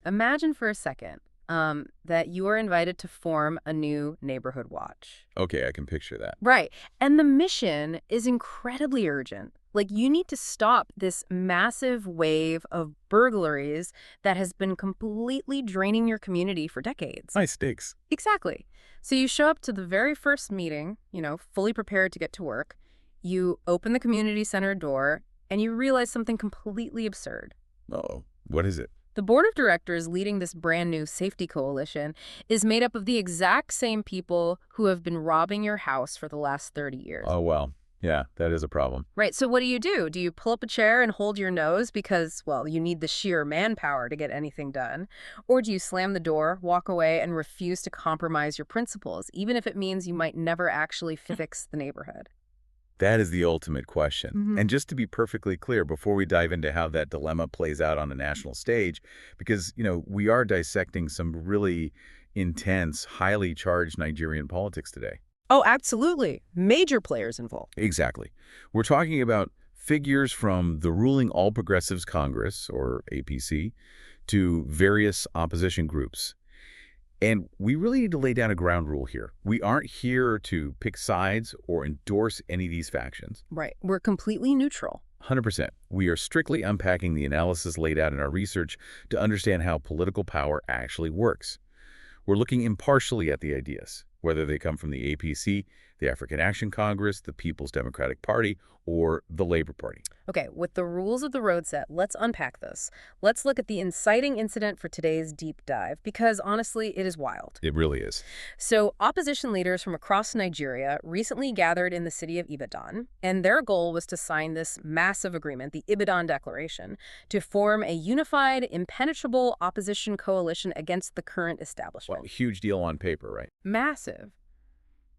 Imagine for a second that you are invited to form a new neighborhood watch. Okay, I can picture that. Right. And the mission is incredibly urgent. Like, you need to stop this massive wave of burglaries that has been completely draining your community for decades. High stakes. Exactly. So you show up to the very first meeting, fully prepared to get to work. You open the community center door, and you realize something completely absurd. Uh-oh. What is it? The board of directors leading this brand new safety coalition is made up of the exact same people who have been robbing your house for the last 30 years. Oh, well. Yeah, that is a problem. Right, so what do? Do you pull up a chair and hold your nose because, well, you need the sheer manpower to get anything done? Or do you slam the door, walk away, and refuse to compromise your principles, even if it means you might never actually fix the neighborhood? That is the ultimate question. Mm-hmm. And just to be perfectly clear, before we dive into how that dilemma plays out on a national stage, because, we are dissecting some really intense, highly charged Nigerian politics today. Oh, absolutely. Major players involved. Exactly. We're talking about figures from the ruling All Progressives Congress, or APC, to various opposition groups. And we really need to lay down a ground rule here. We aren't here to pick sides or endorse any of these factions. Right. We're completely neutral. 100%. We are strictly unpacking the analysis laid out in our research to understand how political power actually works. We're looking impartially at the ideas, whether they come from the APC, the African Action Congress, the People's Democratic Party, or the Labor Party. Okay, with the rules of the road set, let's unpack this. Let's look at the inciting incident for today's deep dive, because honestly, it is wild. It really is. So, opposition leaders from across Nigeria recently gathered in the city of Ibadan, and their goal was to sign this massive agreement, the Ibadan Declaration, to form a unified, impenetrable opposition coalition against the current establishment. Well, huge deal on paper, right? Massive.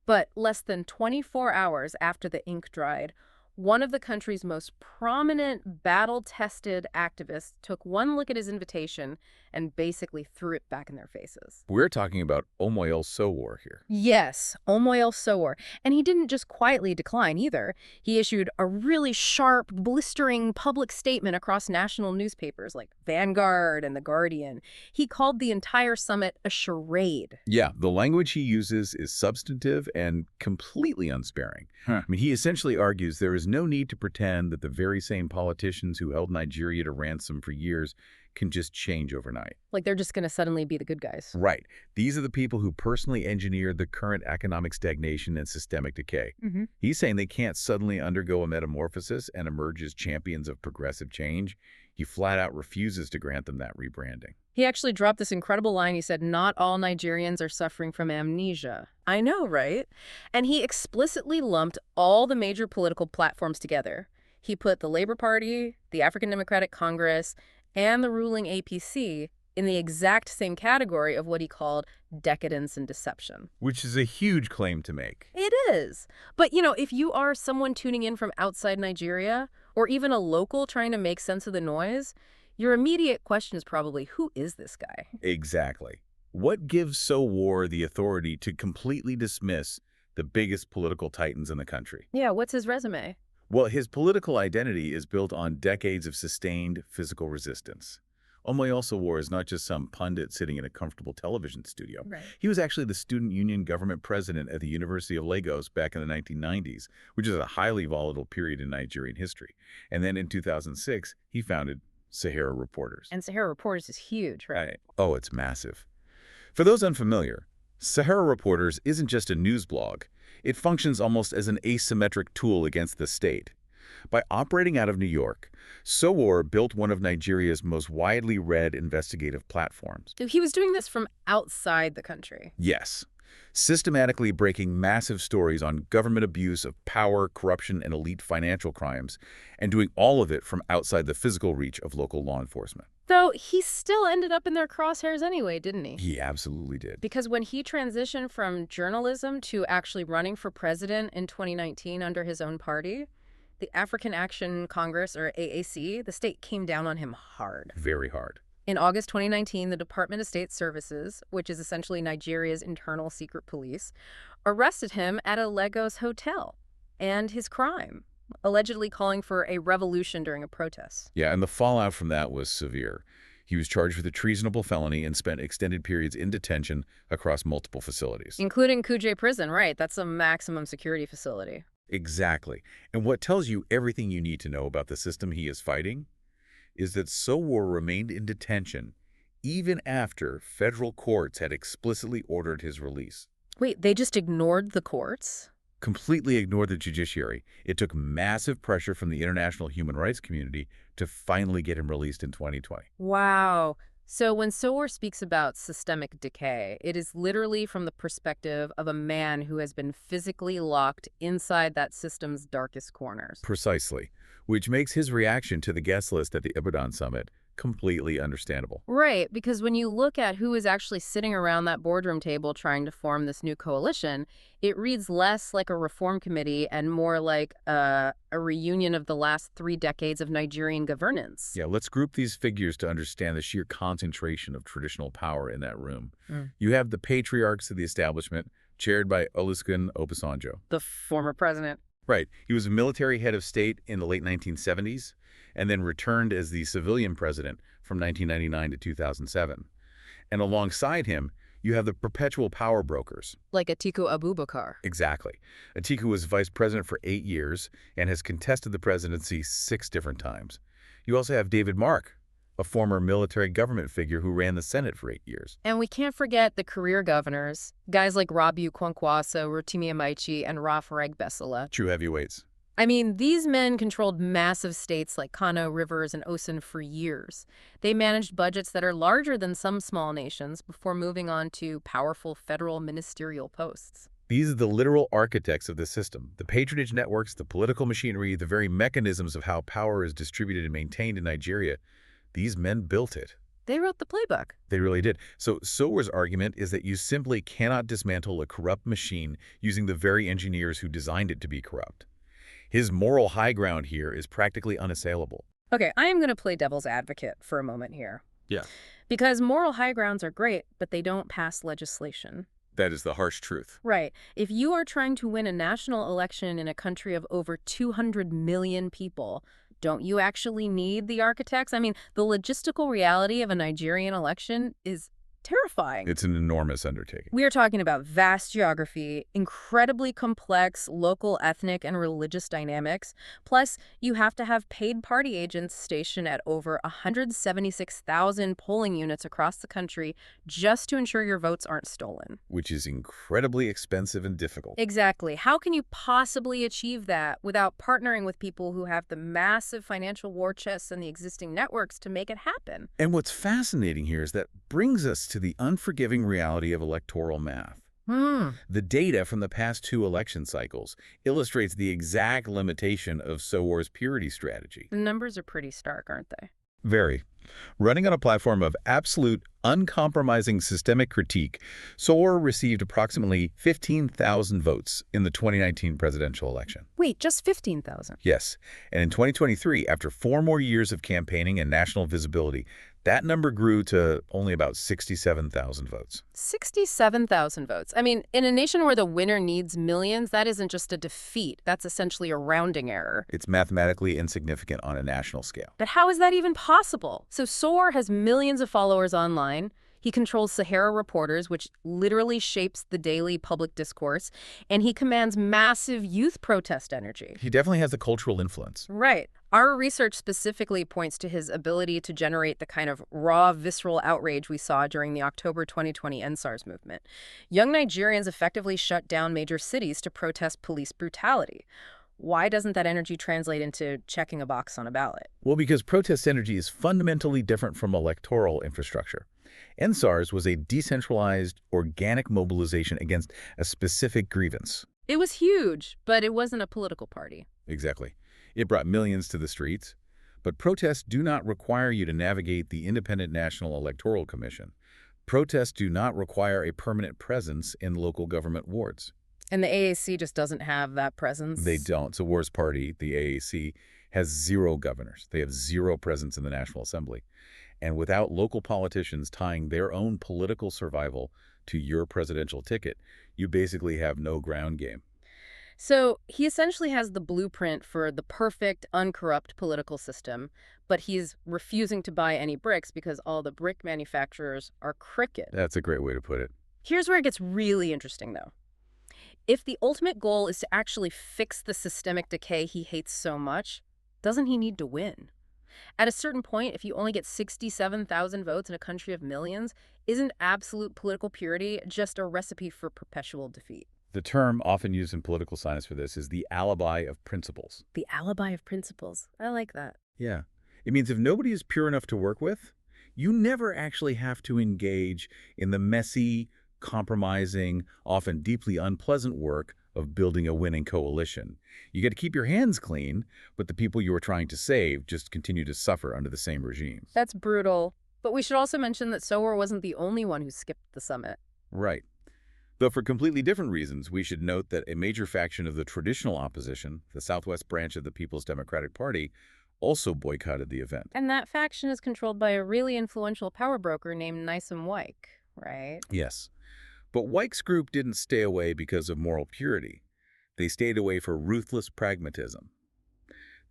But less than 24 hours after the ink dried, one of the country's most prominent, battle-tested activists took one look at his invitation and basically threw it back in their faces. We're talking about Omoyele Sowore here. Yes, Omoyele Sowore. And he didn't just quietly decline either. He issued a really sharp, blistering public statement across national newspapers like Vanguard and The Guardian. He called the entire summit a charade. Yeah, the language he uses is substantive and completely unsparing. I mean, he essentially argues there is no need to pretend that the very same politicians who held Nigeria to ransom for years can just change overnight. Like they're just going to suddenly be the good guys. Right. These are the people who personally engineered the current economic stagnation and systemic decay. Mm-hmm. He's saying they can't suddenly undergo a metamorphosis and emerge as champions of progressive change. He flat out refuses to grant them that rebranding. He actually dropped this incredible line. He said, "Not all Nigerians are suffering from amnesia." I know, right? And he explicitly lumped all the major political platforms together. He put the Labor Party, the African Democratic Congress, and the ruling APC in the exact same category of what he called decadence and deception. Which is a huge claim to make. It is. But, if you are someone tuning in from outside Nigeria, or even a local trying to make sense of the noise, your immediate question is probably, who is this guy? Exactly. What gives Sowore the authority to completely dismiss the biggest political titans in the country? Yeah, what's his resume? Well, his political identity is built on decades of sustained physical resistance. Omoyele Sowore is not just some pundit sitting in a comfortable television studio. Right. He was actually the student union government president at the University of Lagos back in the 1990s, which is a highly volatile period in Nigerian history. And then in 2006, he founded Sahara Reporters. And Sahara Reporters is huge, right? Oh, it's massive. For those unfamiliar, Sahara Reporters isn't just a news blog. It functions almost as an asymmetric tool against the state. By operating out of New York, Sowore built one of Nigeria's most widely read investigative platforms. So he was doing this from outside the country. Yes, systematically breaking massive stories on government abuse of power, corruption, and elite financial crimes, and doing all of it from outside the physical reach of local law enforcement. Though he still ended up in their crosshairs anyway, didn't he? He absolutely did. Because when he transitioned from journalism to actually running for president in 2019 under his own party, the African Action Congress, or AAC, the state came down on him hard. Very hard. In August 2019, the Department of State Services, which is essentially Nigeria's internal secret police, arrested him at a Lagos hotel. And his crime, allegedly calling for a revolution during a protest. Yeah, and the fallout from that was severe. He was charged with a treasonable felony and spent extended periods in detention across multiple facilities. Including Kuje Prison, right? That's a maximum security facility. Exactly. And what tells you everything you need to know about the system he is fighting is that Sowore remained in detention even after federal courts had explicitly ordered his release. Wait, they just ignored the courts? Completely ignored the judiciary. It took massive pressure from the international human rights community to finally get him released in 2020. Wow. So when Sowore speaks about systemic decay, it is literally from the perspective of a man who has been physically locked inside that system's darkest corners. Precisely, which makes his reaction to the guest list at the Ibadan summit completely understandable. Right, because when you look at who is actually sitting around that boardroom table trying to form this new coalition, it reads less like a reform committee and more like a reunion of the last 3 decades of Nigerian governance. Yeah, let's group these figures to understand the sheer concentration of traditional power in that room. Mm. You have the patriarchs of the establishment, chaired by Olusegun Obasanjo. The former president. Right. He was a military head of state in the late 1970s and then returned as the civilian president from 1999 to 2007. And alongside him, you have the perpetual power brokers. Like Atiku Abubakar. Exactly. Atiku was vice president for 8 years and has contested the presidency 6 different times. You also have David Mark, a former military government figure who ran the Senate for 8 years. And we can't forget the career governors, guys like Kwankwaso, Rotimi Amaechi, and Aregbesola. True heavyweights. I mean, these men controlled massive states like Kano, Rivers, and Osun for years. They managed budgets that are larger than some small nations before moving on to powerful federal ministerial posts. These are the literal architects of the system. The patronage networks, the political machinery, the very mechanisms of how power is distributed and maintained in Nigeria. These men built it. They wrote the playbook. They really did. So Sowore's argument is that you simply cannot dismantle a corrupt machine using the very engineers who designed it to be corrupt. His moral high ground here is practically unassailable. Okay, I am going to play devil's advocate for a moment here. Yeah. Because moral high grounds are great, but they don't pass legislation. That is the harsh truth. Right. If you are trying to win a national election in a country of over 200 million people, don't you actually need the architects? I mean, the logistical reality of a Nigerian election is terrifying. It's an enormous undertaking. We are talking about vast geography, incredibly complex local ethnic and religious dynamics. Plus, you have to have paid party agents stationed at over 176,000 polling units across the country just to ensure your votes aren't stolen. Which is incredibly expensive and difficult. Exactly. How can you possibly achieve that without partnering with people who have the massive financial war chests and the existing networks to make it happen? And what's fascinating here is that brings us to the unforgiving reality of electoral math. The data from the past 2 election cycles illustrates the exact limitation of Sowore's purity strategy. The numbers are pretty stark, aren't they? Very. Running on a platform of absolute, uncompromising systemic critique, Sowore received approximately 15,000 votes in the 2019 presidential election. Wait, just 15,000? Yes. And in 2023, after 4 more years of campaigning and national visibility, that number grew to only about 67,000 votes. 67,000 votes. I mean, in a nation where the winner needs millions, that isn't just a defeat. That's essentially a rounding error. It's mathematically insignificant on a national scale. But how is that even possible? So Sowore has millions of followers online. He controls Sahara Reporters, which literally shapes the daily public discourse, and he commands massive youth protest energy. He definitely has a cultural influence. Right. Our research specifically points to his ability to generate the kind of raw, visceral outrage we saw during the October 2020 EndSARS movement. Young Nigerians effectively shut down major cities to protest police brutality. Why doesn't that energy translate into checking a box on a ballot? Well, because protest energy is fundamentally different from electoral infrastructure. EndSARS was a decentralized, organic mobilization against a specific grievance. It was huge, but it wasn't a political party. Exactly. It brought millions to the streets. But protests do not require you to navigate the Independent National Electoral Commission. Protests do not require a permanent presence in local government wards. And the AAC just doesn't have that presence? They don't. Sowore's party, the AAC, has 0 governors. They have 0 presence in the National Assembly. And without local politicians tying their own political survival to your presidential ticket, you basically have no ground game. So he essentially has the blueprint for the perfect, uncorrupt political system, but he's refusing to buy any bricks because all the brick manufacturers are crooked. That's a great way to put it. Here's where it gets really interesting, though. If the ultimate goal is to actually fix the systemic decay he hates so much, doesn't he need to win? At a certain point, if you only get 67,000 votes in a country of millions, isn't absolute political purity just a recipe for perpetual defeat? The term often used in political science for this is the alibi of principles. The alibi of principles. I like that. Yeah. It means if nobody is pure enough to work with, you never actually have to engage in the messy, compromising, often deeply unpleasant work of building a winning coalition. You get to keep your hands clean, but the people you are trying to save just continue to suffer under the same regime. That's brutal. But we should also mention that Sowore wasn't the only one who skipped the summit. Right. Though for completely different reasons, we should note that a major faction of the traditional opposition, the Southwest branch of the People's Democratic Party, also boycotted the event. And that faction is controlled by a really influential power broker named Nysum Wyke, right? Yes. But Wyke's group didn't stay away because of moral purity. They stayed away for ruthless pragmatism.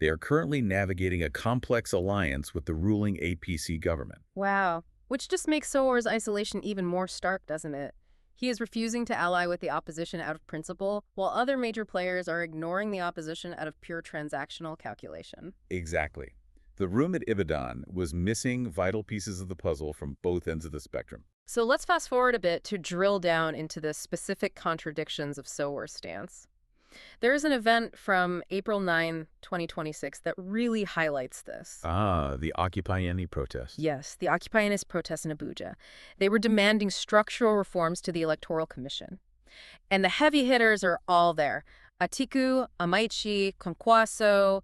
They are currently navigating a complex alliance with the ruling APC government. Wow. Which just makes Sowore's isolation even more stark, doesn't it? He is refusing to ally with the opposition out of principle, while other major players are ignoring the opposition out of pure transactional calculation. Exactly. The room at Ibadan was missing vital pieces of the puzzle from both ends of the spectrum. So let's fast forward a bit to drill down into the specific contradictions of Sowore's stance. There is an event from April 9, 2026 that really highlights this. Ah, the Occupy Any protest. Yes, the Occupyist protests in Abuja. They were demanding structural reforms to the Electoral Commission. And the heavy hitters are all there. Atiku, Amaechi, Kwankwaso,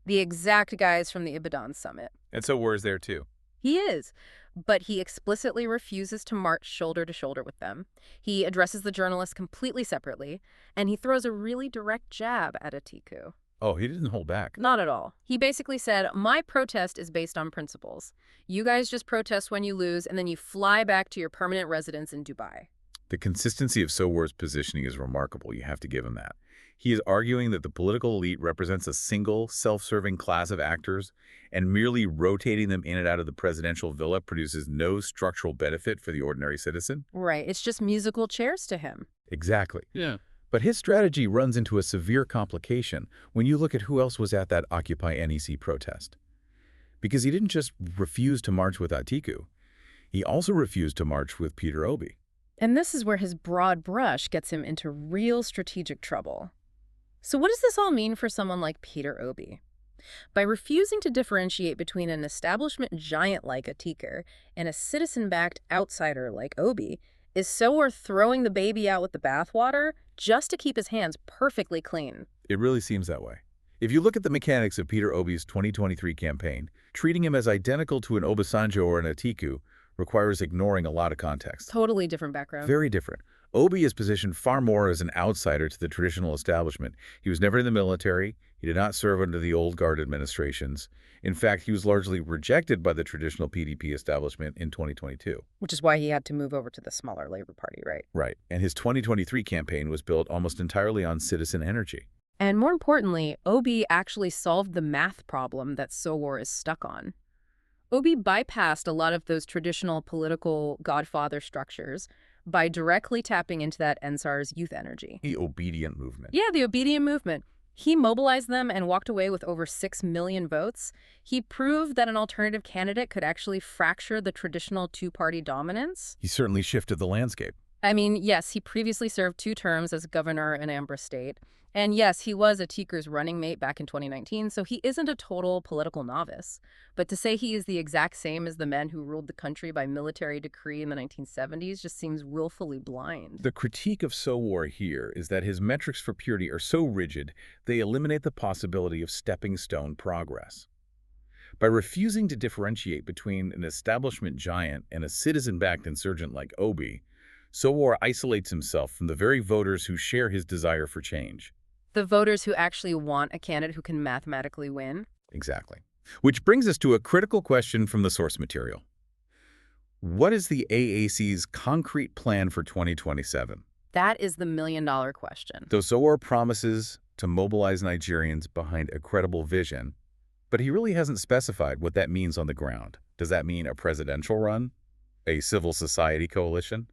the exact guys from the Ibadan summit. And Sowore's there too. He is, but he explicitly refuses to march shoulder to shoulder with them. He addresses the journalists completely separately, and he throws a really direct jab at Atiku. Oh, he didn't hold back. Not at all. He basically said, my protest is based on principles. You guys just protest when you lose, and then you fly back to your permanent residence in Dubai. The consistency of Sowore's positioning is remarkable. You have to give him that. He is arguing that the political elite represents a single, self-serving class of actors, and merely rotating them in and out of the presidential villa produces no structural benefit for the ordinary citizen. Right. It's just musical chairs to him. Exactly. Yeah. But his strategy runs into a severe complication when you look at who else was at that Occupy NEC protest. Because he didn't just refuse to march with Atiku, he also refused to march with Peter Obi. And this is where his broad brush gets him into real strategic trouble. So what does this all mean for someone like Peter Obi? By refusing to differentiate between an establishment giant like Atiku and a citizen-backed outsider like Obi, is Sowore throwing the baby out with the bathwater just to keep his hands perfectly clean? It really seems that way. If you look at the mechanics of Peter Obi's 2023 campaign, treating him as identical to an Obasanjo or an Atiku requires ignoring a lot of context. Totally different background. Very different. Obi is positioned far more as an outsider to the traditional establishment. He was never in the military. He did not serve under the old guard administrations. In fact, he was largely rejected by the traditional PDP establishment in 2022. Which is why he had to move over to the smaller Labour Party, right? Right. And his 2023 campaign was built almost entirely on citizen energy. And more importantly, Obi actually solved the math problem that Sowore is stuck on. Obi bypassed a lot of those traditional political godfather structures by directly tapping into that NSAR's youth energy. The obedient movement. Yeah, the obedient movement. He mobilized them and walked away with over 6 million votes. He proved that an alternative candidate could actually fracture the traditional two-party dominance. He certainly shifted the landscape. I mean, yes, he previously served 2 terms as governor in Ambra State. And yes, he was Atiku's running mate back in 2019, so he isn't a total political novice. But to say he is the exact same as the men who ruled the country by military decree in the 1970s just seems willfully blind. The critique of Sowore here is that his metrics for purity are so rigid, they eliminate the possibility of stepping stone progress. By refusing to differentiate between an establishment giant and a citizen-backed insurgent like Obi, Sowore isolates himself from the very voters who share his desire for change. The voters who actually want a candidate who can mathematically win? Exactly. Which brings us to a critical question from the source material. What is the AAC's concrete plan for 2027? That is the million-dollar question. So Sowore promises to mobilize Nigerians behind a credible vision, but he really hasn't specified what that means on the ground. Does that mean a presidential run, a civil society coalition,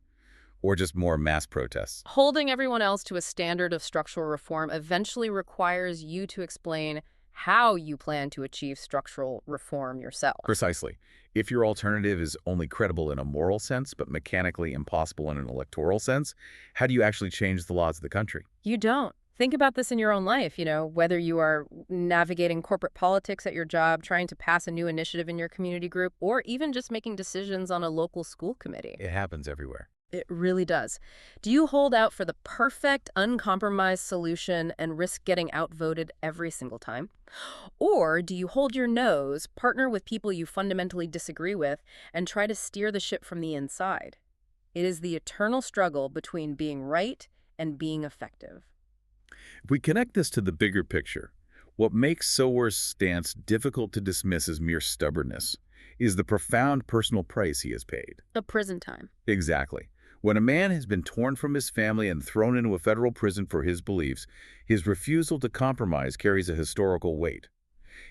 or just more mass protests? Holding everyone else to a standard of structural reform eventually requires you to explain how you plan to achieve structural reform yourself. Precisely. If your alternative is only credible in a moral sense, but mechanically impossible in an electoral sense, how do you actually change the laws of the country? You don't. Think about this in your own life, whether you are navigating corporate politics at your job, trying to pass a new initiative in your community group, or even just making decisions on a local school committee. It happens everywhere. It really does. Do you hold out for the perfect, uncompromised solution and risk getting outvoted every single time? Or do you hold your nose, partner with people you fundamentally disagree with, and try to steer the ship from the inside? It is the eternal struggle between being right and being effective. If we connect this to the bigger picture, what makes Sowore's stance difficult to dismiss as mere stubbornness is the profound personal price he has paid. A prison time. Exactly. When a man has been torn from his family and thrown into a federal prison for his beliefs, his refusal to compromise carries a historical weight.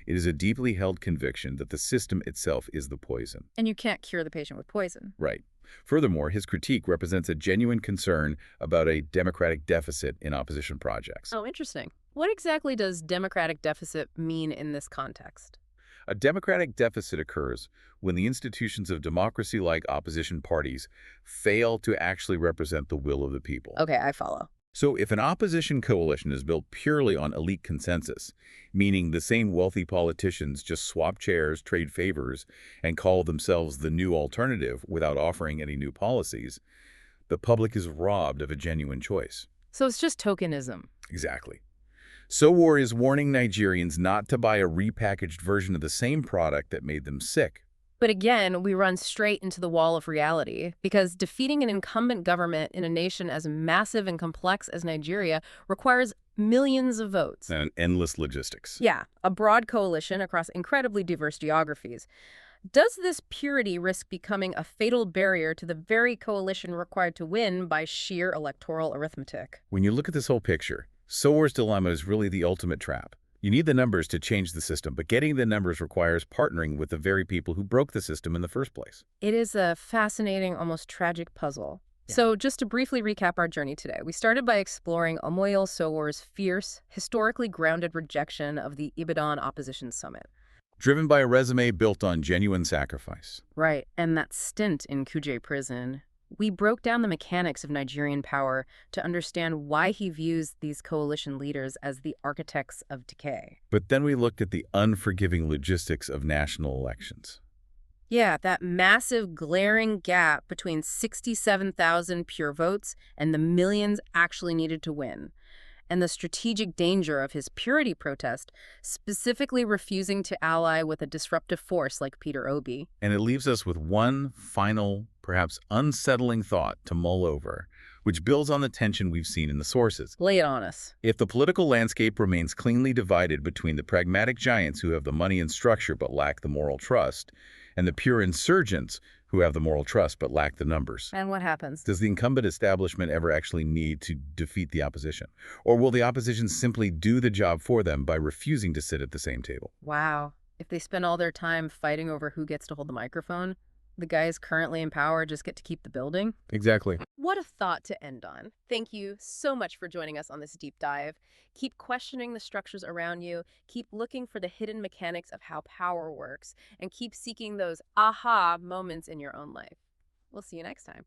It is a deeply held conviction that the system itself is the poison. And you can't cure the patient with poison. Right. Furthermore, his critique represents a genuine concern about a democratic deficit in opposition projects. Oh, interesting. What exactly does democratic deficit mean in this context? A democratic deficit occurs when the institutions of democracy, like opposition parties, fail to actually represent the will of the people. Okay, I follow. So if an opposition coalition is built purely on elite consensus, meaning the same wealthy politicians just swap chairs, trade favors, and call themselves the new alternative without offering any new policies, the public is robbed of a genuine choice. So it's just tokenism. Exactly. Sowore is warning Nigerians not to buy a repackaged version of the same product that made them sick. But again, we run straight into the wall of reality, because defeating an incumbent government in a nation as massive and complex as Nigeria requires millions of votes. And endless logistics. Yeah, a broad coalition across incredibly diverse geographies. Does this purity risk becoming a fatal barrier to the very coalition required to win by sheer electoral arithmetic? When you look at this whole picture, Sowore's dilemma is really the ultimate trap. You need the numbers to change the system, but getting the numbers requires partnering with the very people who broke the system in the first place. It is a fascinating, almost tragic puzzle. Yeah. So just to briefly recap our journey today, we started by exploring Omoyele Sowore's fierce, historically grounded rejection of the Ibadan Opposition Summit. Driven by a resume built on genuine sacrifice. Right, and that stint in Kuje prison. We broke down the mechanics of Nigerian power to understand why he views these coalition leaders as the architects of decay. But then we looked at the unforgiving logistics of national elections. Yeah, that massive, glaring gap between 67,000 pure votes and the millions actually needed to win. And the strategic danger of his purity protest, specifically refusing to ally with a disruptive force like Peter Obi. And it leaves us with one final, perhaps unsettling thought to mull over, which builds on the tension we've seen in the sources. Lay it on us. If the political landscape remains cleanly divided between the pragmatic giants who have the money and structure but lack the moral trust, and the pure insurgents who have the moral trust but lack the numbers. And what happens? Does the incumbent establishment ever actually need to defeat the opposition? Or will the opposition simply do the job for them by refusing to sit at the same table? Wow. If they spend all their time fighting over who gets to hold the microphone, the guys currently in power just get to keep the building? Exactly. What a thought to end on. Thank you so much for joining us on this deep dive. Keep questioning the structures around you, keep looking for the hidden mechanics of how power works, and keep seeking those aha moments in your own life. We'll see you next time.